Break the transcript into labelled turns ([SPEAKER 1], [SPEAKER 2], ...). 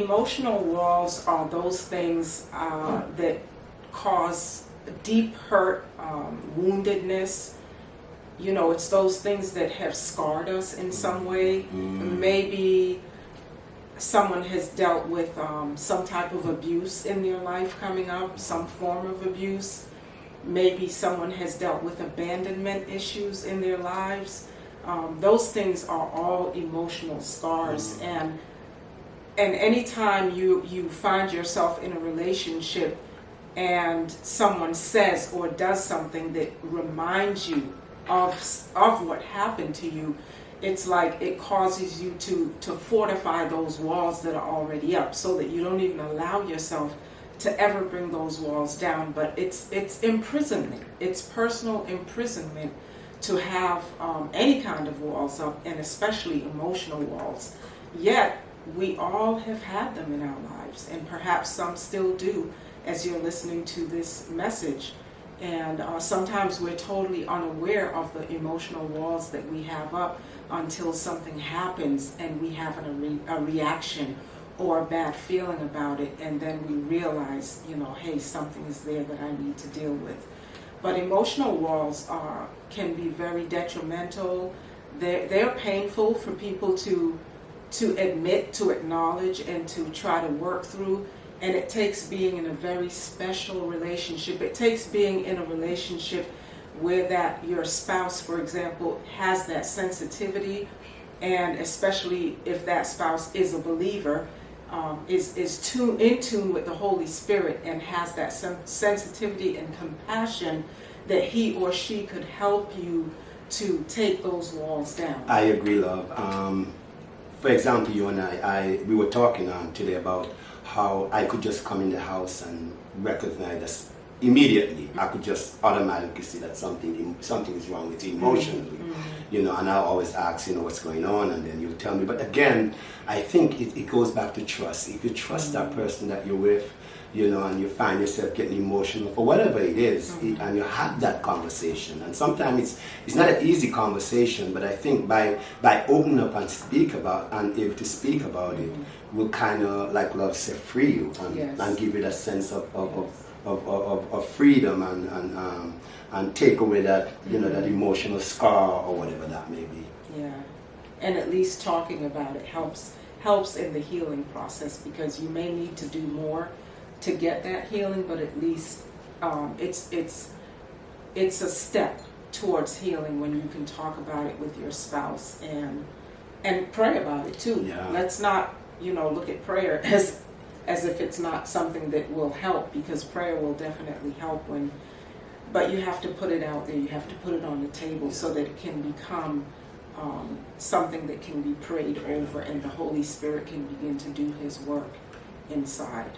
[SPEAKER 1] Emotional walls are those things that cause deep hurt, woundedness. You know, it's those things that have scarred us in some way. Maybe someone has dealt with some type of abuse in their life coming up, some form of abuse. Maybe someone has dealt with abandonment issues in their lives. Those things are all emotional scars. And anytime you find yourself in a relationship and someone says or does something that reminds you of what happened to you, it's like it causes you to fortify those walls that are already up, so that you don't even allow yourself to ever bring those walls down. But it's imprisonment. It's personal imprisonment to have any kind of walls up, and especially emotional walls. Yet we all have had them in our lives, and perhaps some still do as you're listening to this message. And sometimes we're totally unaware of the emotional walls that we have up until something happens and we have a reaction or a bad feeling about it, and then we realize, hey, something is there that I need to deal with. But emotional walls can be very detrimental. They're painful for people to admit, to acknowledge, and to try to work through. And it takes being in a very special relationship. It takes being in a relationship where that your spouse, for example, has that sensitivity, and especially if that spouse is a believer, is in tune with the Holy Spirit and has that sensitivity and compassion, that he or she could help you to take those walls down.
[SPEAKER 2] I agree, love. For example, you and we were talking today about how I could just come in the house and recognize us immediately. I could just automatically see that something is wrong with you emotionally, and I'll always ask, what's going on, and then you tell me. But again, I think it goes back to trust. If you trust that person that you're with, and you find yourself getting emotional for whatever it is, and you have that conversation. And sometimes it's not an easy conversation, but I think by opening up and able to speak about it, will kind of, like love said, free you and give you that sense of freedom and take away that that emotional scar or whatever that may be.
[SPEAKER 1] Yeah, and at least talking about it helps in the healing process, because you may need to do more to get that healing, but at least it's a step towards healing when you can talk about it with your spouse and pray about it too.
[SPEAKER 2] Yeah.
[SPEAKER 1] Let's not look at prayer as if it's not something that will help, because prayer will definitely help but you have to put it out there. You have to put it on the table so that it can become something that can be prayed over, and the Holy Spirit can begin to do His work inside.